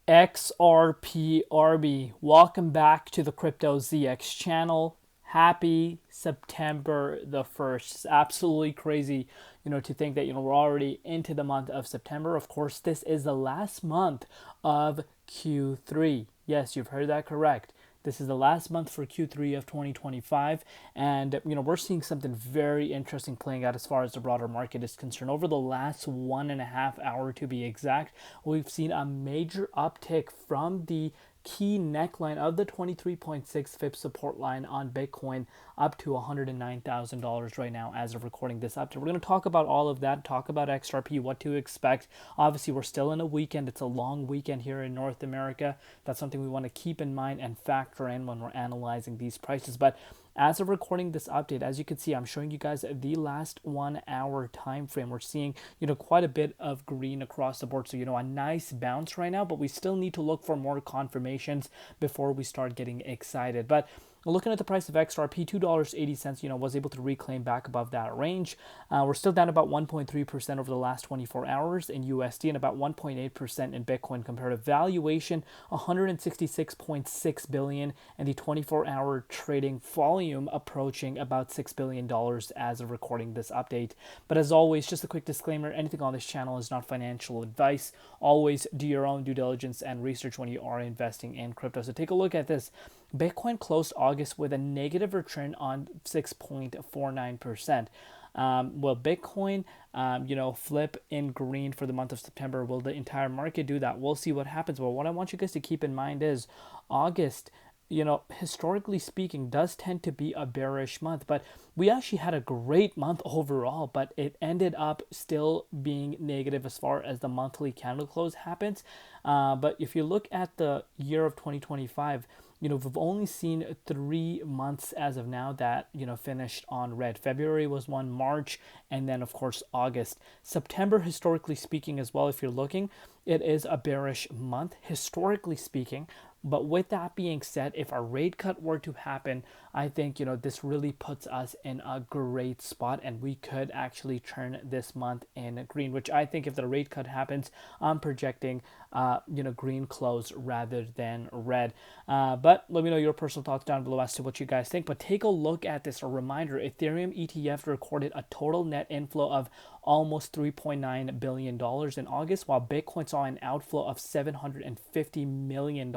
XRPRB, welcome back to the Crypto ZX channel. Happy September the 1st. It's absolutely crazy, to think that, we're already into the month of September. Of course, this is the last month of Q3. Yes, you've heard that correct. This is the last month for Q3 of 2025, and we're seeing something very interesting playing out as far as the broader market is concerned. Over the last 1.5 hours, to be exact, we've seen a major uptick from the key neckline of the 23.6 FIP support line on Bitcoin up to $109,000 right now as of recording this update. We're going to talk about all of that, talk about XRP, what to expect. Obviously, we're still in a weekend. It's a long weekend here in North America. That's something we want to keep in mind and factor in when we're analyzing these prices. But as of recording this update, as you can see, I'm showing you guys the last 1 hour time frame. We're seeing, quite a bit of green across the board. So, a nice bounce right now, but we still need to look for more confirmations before we start getting excited. But looking at the price of XRP, $2.80, was able to reclaim back above that range. We're still down about 1.3% over the last 24 hours in USD and about 1.8% in Bitcoin compared to valuation, 166.6 billion, and the 24-hour trading volume approaching about $6 billion as of recording this update. But as always, just a quick disclaimer, anything on this channel is not financial advice. Always do your own due diligence and research when you are investing in crypto. So take a look at this. Bitcoin closed August with a negative return on 6.49%. Will Bitcoin, flip in green for the month of September? Will the entire market do that? We'll see what happens. But what I want you guys to keep in mind is August, historically speaking, does tend to be a bearish month, but we actually had a great month overall, but it ended up still being negative as far as the monthly candle close happens. But if you look at the year of 2025, we've only seen 3 months as of now that, finished on red. February was one, March, and then, of course, August. September, historically speaking, as well, if you're looking, it is a bearish month, historically speaking. But with that being said, if a rate cut were to happen, I think, this really puts us in a great spot and we could actually turn this month in green, which I think if the rate cut happens, I'm projecting, green close rather than red. But let me know your personal thoughts down below as to what you guys think. But take a look at this. A reminder, Ethereum ETF recorded a total net inflow of almost $3.9 billion in August, while Bitcoin saw an outflow of $750 million.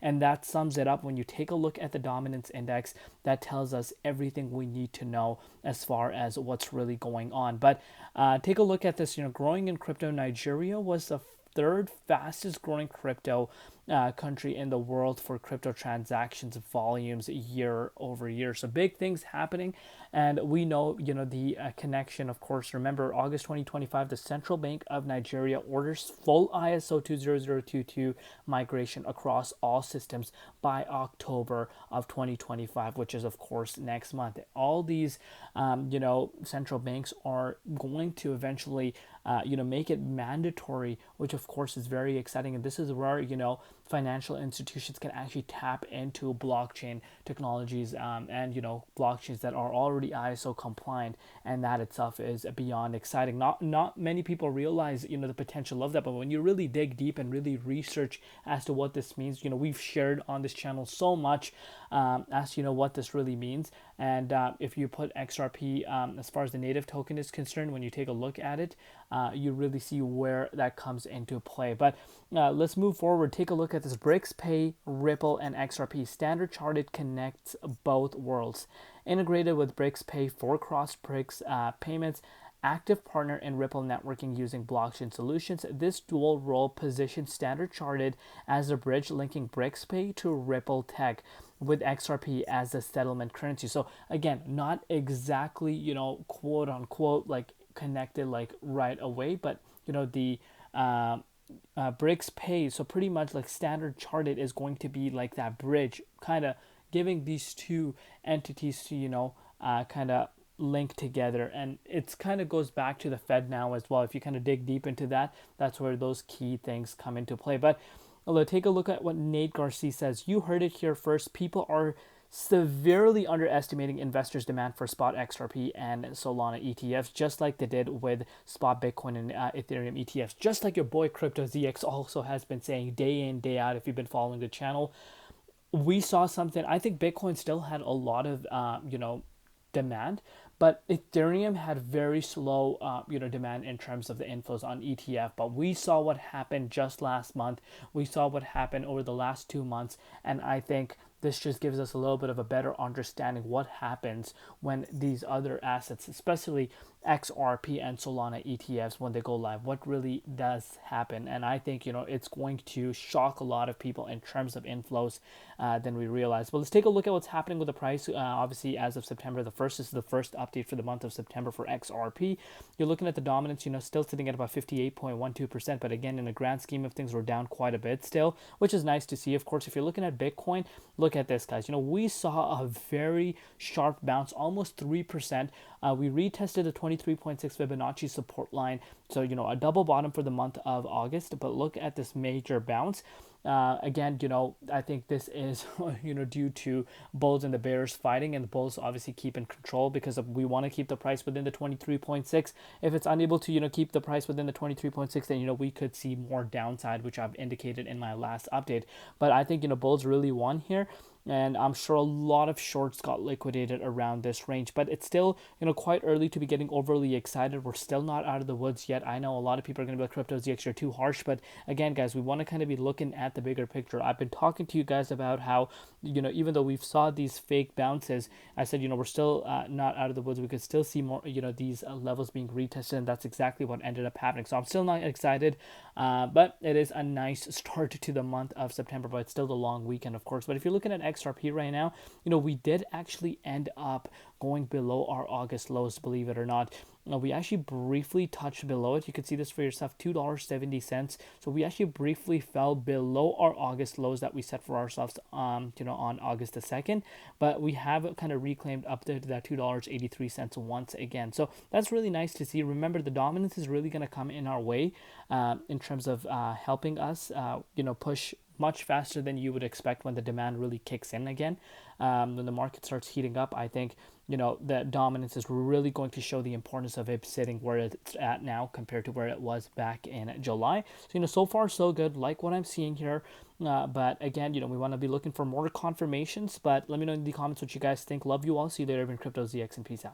And that sums it up. When you take a look at the dominance index, that tells us everything we need to know as far as what's really going on. But take a look at this. Growing in crypto, Nigeria was the third fastest growing crypto country in the world for crypto transactions volumes year over year. So big things happening, and we know the connection. Of course, remember August 2025, the Central Bank of Nigeria orders full ISO 20022 migration across all systems by October of 2025, which is of course next month. All these central banks are going to eventually make it mandatory, which of course is very exciting. And this is where financial institutions can actually tap into blockchain technologies and blockchains that are already ISO compliant, and that itself is beyond exciting. Not many people realize the potential of that, but when you really dig deep and really research as to what this means, we've shared on this channel so much as what this really means. And if you put XRP as far as the native token is concerned, when you take a look at it, you really see where that comes into play. But let's move forward. Take a look at this. BRICS Pay, Ripple, and XRP. Standard Chartered connects both worlds. Integrated with BRICS Pay for cross-BRICS payments. Active partner in Ripple networking using blockchain solutions. This dual role positions Standard Chartered as a bridge linking BRICS Pay to Ripple Tech, with XRP as the settlement currency. So again, not exactly, quote unquote, like connected like right away, but the BRICS Pay, so pretty much like Standard Chartered is going to be like that bridge, kind of giving these two entities to kind of link together. And it's kind of goes back to the Fed now as well. If you kind of dig deep into that, that's where those key things come into play. But take a look at what Nate Garcia says. You heard it here first. People are severely underestimating investors' demand for spot XRP and Solana ETFs, just like they did with spot Bitcoin and Ethereum ETFs, just like your boy Crypto ZX also has been saying day in, day out, if you've been following the channel. We saw something. I think Bitcoin still had a lot of, demand, but Ethereum had very slow, demand in terms of the inflows on ETF. But we saw what happened just last month. We saw what happened over the last 2 months, and I think this just gives us a little bit of a better understanding what happens when these other assets, especially XRP and Solana ETFs, when they go live, what really does happen. And I think, it's going to shock a lot of people in terms of inflows than we realize. But let's take a look at what's happening with the price. Obviously, as of September the 1st, this is the first update for the month of September for XRP. You're looking at the dominance, still sitting at about 58.12%. But again, in the grand scheme of things, we're down quite a bit still, which is nice to see. Of course, if you're looking at Bitcoin, look at this, guys. We saw a very sharp bounce, almost 3%. We retested the 23.6 Fibonacci support line. So, a double bottom for the month of August. But look at this major bounce. Again, I think this is, due to bulls and the bears fighting, and the bulls obviously keep in control because we want to keep the price within the 23.6. If it's unable to, keep the price within the 23.6, then, we could see more downside, which I've indicated in my last update. But I think, bulls really won here. And I'm sure a lot of shorts got liquidated around this range, but it's still, quite early to be getting overly excited. We're still not out of the woods yet. I know a lot of people are going to be like, Crypto ZX, you're too harsh, but again, guys, we want to kind of be looking at the bigger picture. I've been talking to you guys about how, even though we've saw these fake bounces, I said, we're still not out of the woods. We could still see more, these levels being retested, and that's exactly what ended up happening. So I'm still not excited, but it is a nice start to the month of September, but it's still the long weekend, of course. But if you're looking at XRP right now, we did actually end up going below our August lows, believe it or not. We actually briefly touched below it. You can see this for yourself, $2.70. So we actually briefly fell below our August lows that we set for ourselves, on August the 2nd. But we have kind of reclaimed up to that $2.83 once again. So that's really nice to see. Remember, the dominance is really going to come in our way in terms of helping us, push much faster than you would expect when the demand really kicks in again. When the market starts heating up, I think, the dominance is really going to show the importance of it sitting where it's at now compared to where it was back in July. So, so far so good, like what I'm seeing here. But again, we want to be looking for more confirmations. But let me know in the comments what you guys think. Love you all. See you later in Crypto ZX, and peace out.